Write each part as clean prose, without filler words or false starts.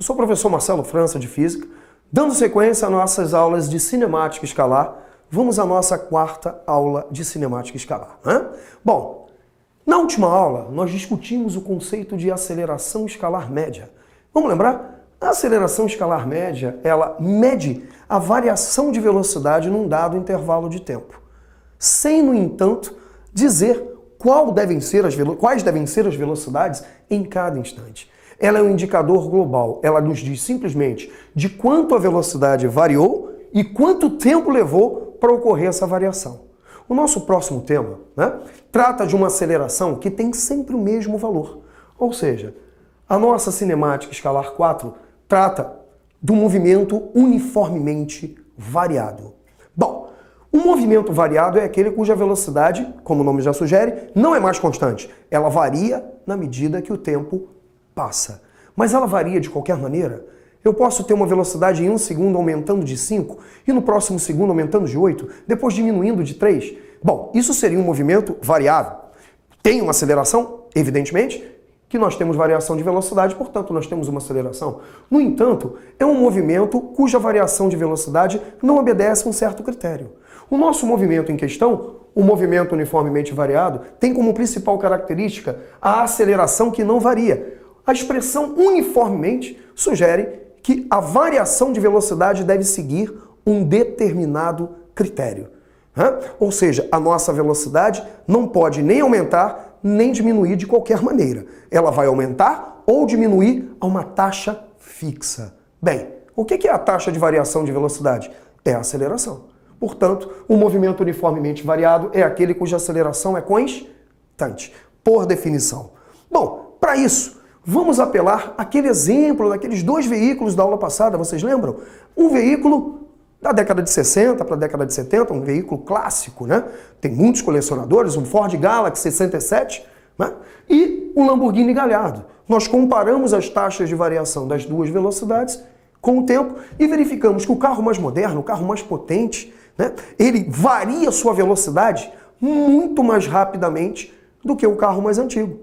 sou o professor Marcelo França, de Física. Dando sequência às nossas aulas de cinemática escalar, vamos à nossa quarta aula de cinemática escalar. Bom, na última aula nós discutimos o conceito de aceleração escalar média. Vamos lembrar? A aceleração escalar média, ela mede a variação de velocidade num dado intervalo de tempo, sem, no entanto, dizer quais devem ser as velocidades em cada instante. Ela é um indicador global, ela nos diz simplesmente de quanto a velocidade variou e quanto tempo levou para ocorrer essa variação. O nosso próximo tema, trata de uma aceleração que tem sempre o mesmo valor. Ou seja, a nossa cinemática escalar 4 trata do movimento uniformemente variado. Bom, um movimento variado é aquele cuja velocidade, como o nome já sugere, não é mais constante. Ela varia na medida que o tempo passa. Mas ela varia de qualquer maneira. Eu posso ter uma velocidade em 1 segundo aumentando de 5 e no próximo segundo aumentando de 8, depois diminuindo de 3. Bom, isso seria um movimento variável. Tem uma aceleração? Evidentemente que nós temos variação de velocidade, portanto nós temos uma aceleração. No entanto, é um movimento cuja variação de velocidade não obedece a um certo critério. O nosso movimento em questão, o movimento uniformemente variado, tem como principal característica a aceleração que não varia. A expressão uniformemente sugere que a variação de velocidade deve seguir um determinado critério. Ou seja, a nossa velocidade não pode nem aumentar nem diminuir de qualquer maneira. Ela vai aumentar ou diminuir a uma taxa fixa. Bem, o que é a taxa de variação de velocidade? É a aceleração. Portanto, o movimento uniformemente variado é aquele cuja aceleração é constante, por definição. Bom, para isso, vamos apelar àquele exemplo daqueles dois veículos da aula passada, vocês lembram? Um veículo da década de 60 para a década de 70, um veículo clássico, Tem muitos colecionadores, um Ford Galaxy 67, e um Lamborghini Gallardo. Nós comparamos as taxas de variação das duas velocidades com o tempo e verificamos que o carro mais moderno, o carro mais potente, ele varia sua velocidade muito mais rapidamente do que o carro mais antigo.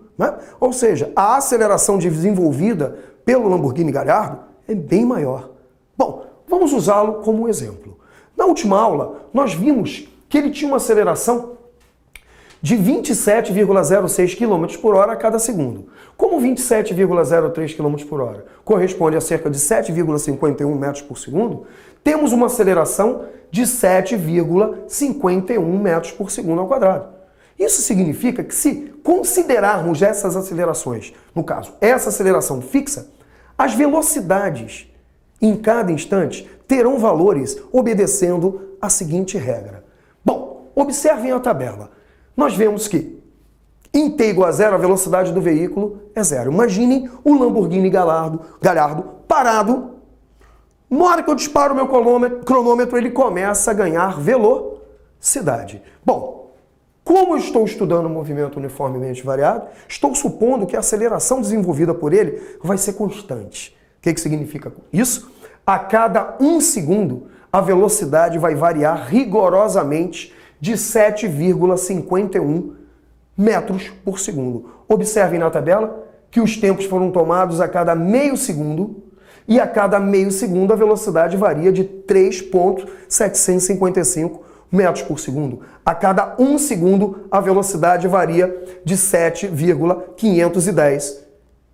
Ou seja, a aceleração desenvolvida pelo Lamborghini Gallardo é bem maior. Bom, vamos usá-lo como exemplo. Na última aula, nós vimos que ele tinha uma aceleração de 27,06 km por hora a cada segundo. Como 27,03 km por hora corresponde a cerca de 7,51 metros por segundo, temos uma aceleração de 7,51 metros por segundo ao quadrado. Isso significa que se considerarmos essas acelerações, no caso, essa aceleração fixa, as velocidades em cada instante terão valores obedecendo a seguinte regra. Bom, observem a tabela. Nós vemos que em t igual a zero, a velocidade do veículo é zero. Imaginem o Lamborghini Gallardo parado. Na hora que eu disparo o meu cronômetro, ele começa a ganhar velocidade. Bom, como eu estou estudando o movimento uniformemente variado, estou supondo que a aceleração desenvolvida por ele vai ser constante. O que significa isso? A cada 1 segundo, a velocidade vai variar rigorosamente de 7,51 metros por segundo. Observem na tabela que os tempos foram tomados a cada meio segundo e a cada meio segundo a velocidade varia de 3,755 metros por segundo. A cada 1 segundo a velocidade varia de 7,510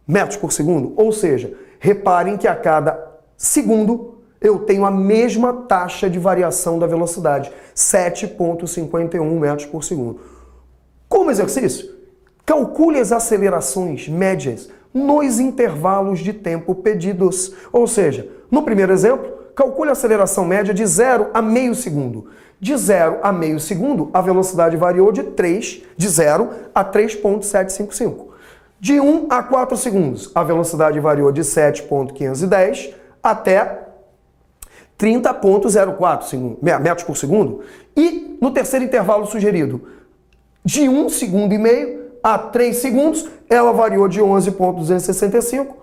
metros por segundo. Ou seja, reparem que a cada segundo eu tenho a mesma taxa de variação da velocidade, 7,51 metros por segundo. Como exercício, calcule as acelerações médias nos intervalos de tempo pedidos. Ou seja, no primeiro exemplo, calcule a aceleração média de 0 a meio segundo. De 0 a meio segundo, a velocidade variou de 0 a 3,755. De 1 a 4 segundos, a velocidade variou de 7,510 até 30,04 metros por segundo. E no terceiro intervalo sugerido, de 1,5 segundo a 3 segundos, ela variou de 11,265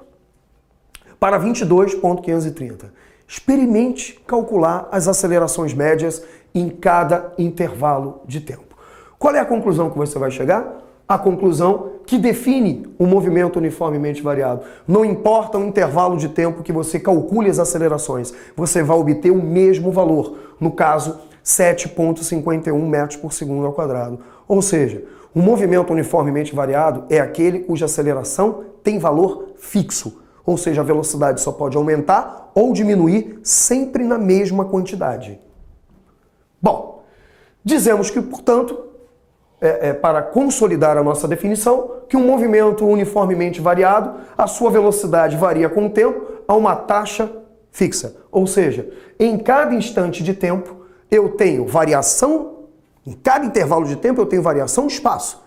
para 22,530. Experimente calcular as acelerações médias em cada intervalo de tempo. Qual é a conclusão que você vai chegar? a conclusão que define o movimento uniformemente variado. Não importa o intervalo de tempo que você calcule as acelerações, você vai obter o mesmo valor, no caso, 7,51 metros por segundo ao quadrado. Ou seja, o movimento uniformemente variado é aquele cuja aceleração tem valor fixo, ou seja, a velocidade só pode aumentar ou diminuir sempre na mesma quantidade. Bom, dizemos que, portanto, para consolidar a nossa definição, que um movimento uniformemente variado, a sua velocidade varia com o tempo a uma taxa fixa. Ou seja, em cada instante de tempo, eu tenho variação, em cada intervalo de tempo eu tenho variação de espaço,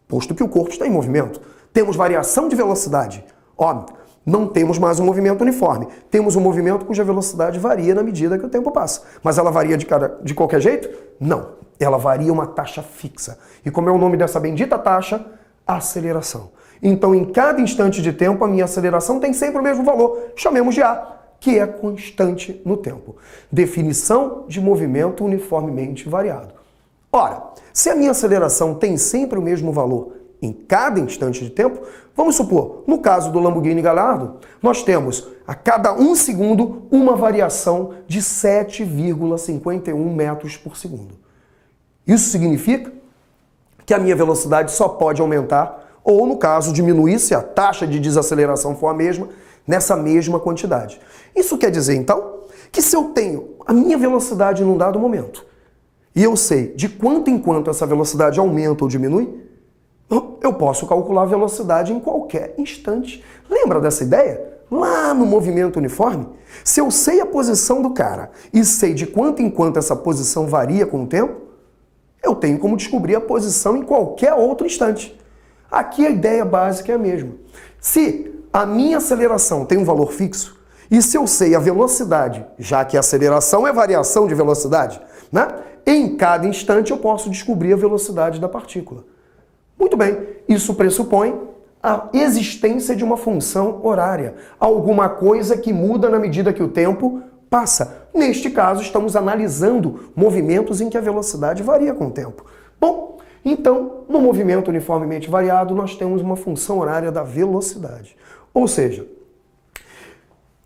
posto que o corpo está em movimento. Temos variação de velocidade. Óbvio, não temos mais um movimento uniforme. Temos um movimento cuja velocidade varia na medida que o tempo passa. Mas ela varia de qualquer jeito? Não. Ela varia uma taxa fixa. E como é o nome dessa bendita taxa? Aceleração. Então, em cada instante de tempo, a minha aceleração tem sempre o mesmo valor. Chamemos de A, que é constante no tempo. Definição de movimento uniformemente variado. Ora, se a minha aceleração tem sempre o mesmo valor em cada instante de tempo, vamos supor, no caso do Lamborghini Gallardo, nós temos a cada 1 segundo uma variação de 7,51 metros por segundo. Isso significa que a minha velocidade só pode aumentar, ou no caso diminuir, se a taxa de desaceleração for a mesma, nessa mesma quantidade. Isso quer dizer, então, que se eu tenho a minha velocidade num dado momento, e eu sei de quanto em quanto essa velocidade aumenta ou diminui, eu posso calcular a velocidade em qualquer instante. Lembra dessa ideia? Lá no movimento uniforme, se eu sei a posição do cara e sei de quanto em quanto essa posição varia com o tempo, eu tenho como descobrir a posição em qualquer outro instante. Aqui a ideia básica é a mesma. Se a minha aceleração tem um valor fixo, e se eu sei a velocidade, já que a aceleração é variação de velocidade, né? Em cada instante eu posso descobrir a velocidade da partícula. Muito bem, isso pressupõe a existência de uma função horária, alguma coisa que muda na medida que o tempo passa. Neste caso, estamos analisando movimentos em que a velocidade varia com o tempo. Bom, então, no movimento uniformemente variado, nós temos uma função horária da velocidade. Ou seja,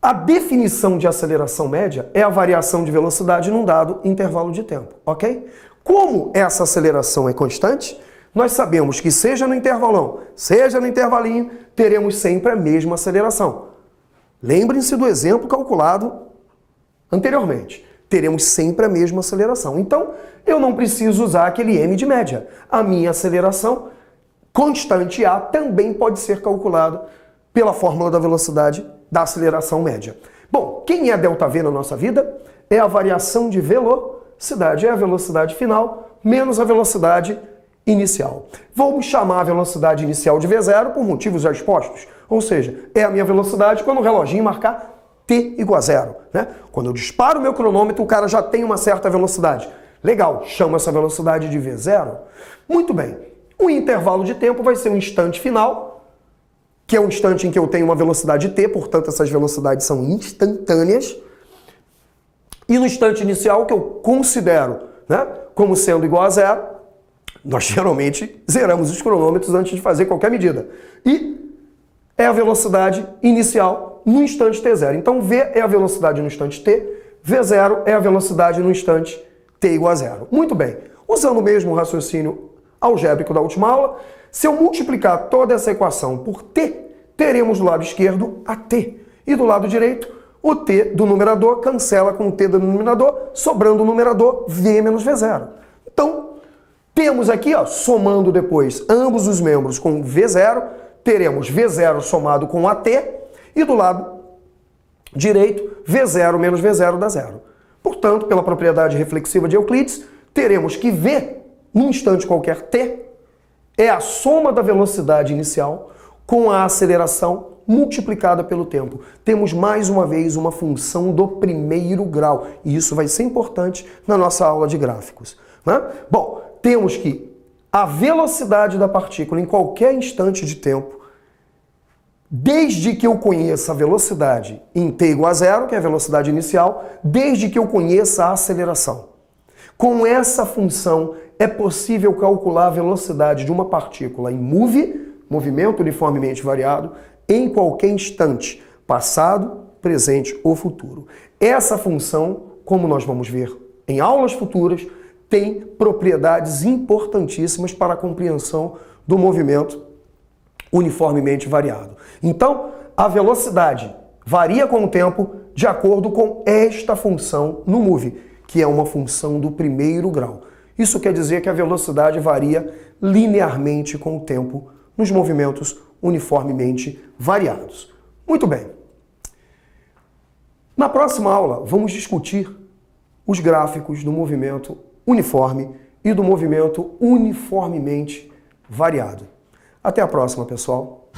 a definição de aceleração média é a variação de velocidade num dado intervalo de tempo, ok? Como essa aceleração é constante, nós sabemos que seja no intervalão, seja no intervalinho, teremos sempre a mesma aceleração. Lembrem-se do exemplo calculado anteriormente. Teremos sempre a mesma aceleração. Então, eu não preciso usar aquele m de média. A minha aceleração constante A também pode ser calculada pela fórmula da velocidade da aceleração média. Bom, quem é ΔV na nossa vida? É a variação de velocidade. É a velocidade final menos a velocidade inicial. Vamos chamar a velocidade inicial de V0 por motivos já expostos. Ou seja, é a minha velocidade quando o reloginho marcar t igual a 0. Né? Quando eu disparo o meu cronômetro, o cara já tem uma certa velocidade. Legal, chamo essa velocidade de V0. Muito bem. O intervalo de tempo vai ser um instante final, que é um instante em que eu tenho uma velocidade t, portanto essas velocidades são instantâneas. E no instante inicial, que eu considero, né, como sendo igual a 0, nós geralmente zeramos os cronômetros antes de fazer qualquer medida. E é a velocidade inicial no instante t0. Então v é a velocidade no instante t, v0 é a velocidade no instante t igual a 0. Muito bem. Usando o mesmo raciocínio algébrico da última aula, se eu multiplicar toda essa equação por t, teremos do lado esquerdo a t. E do lado direito, o t do numerador cancela com o t do denominador, sobrando o numerador v menos v0. Então, temos aqui, ó, somando depois ambos os membros com v0, teremos v0 somado com at, e do lado direito, v0 menos v0 dá 0. Portanto, pela propriedade reflexiva de Euclides, teremos que v, num instante qualquer t, é a soma da velocidade inicial com a aceleração multiplicada pelo tempo. Temos mais uma vez uma função do primeiro grau, e isso vai ser importante na nossa aula de gráficos. Né? Bom, temos que a velocidade da partícula em qualquer instante de tempo, desde que eu conheça a velocidade em t igual a 0, que é a velocidade inicial, desde que eu conheça a aceleração. Com essa função é possível calcular a velocidade de uma partícula em movimento uniformemente variado, em qualquer instante, passado, presente ou futuro. Essa função, como nós vamos ver em aulas futuras, tem propriedades importantíssimas para a compreensão do movimento uniformemente variado. Então, a velocidade varia com o tempo de acordo com esta função no move, que é uma função do primeiro grau. Isso quer dizer que a velocidade varia linearmente com o tempo nos movimentos uniformemente variados. Muito bem. Na próxima aula, vamos discutir os gráficos do movimento uniforme e do movimento uniformemente variado. Até a próxima, pessoal!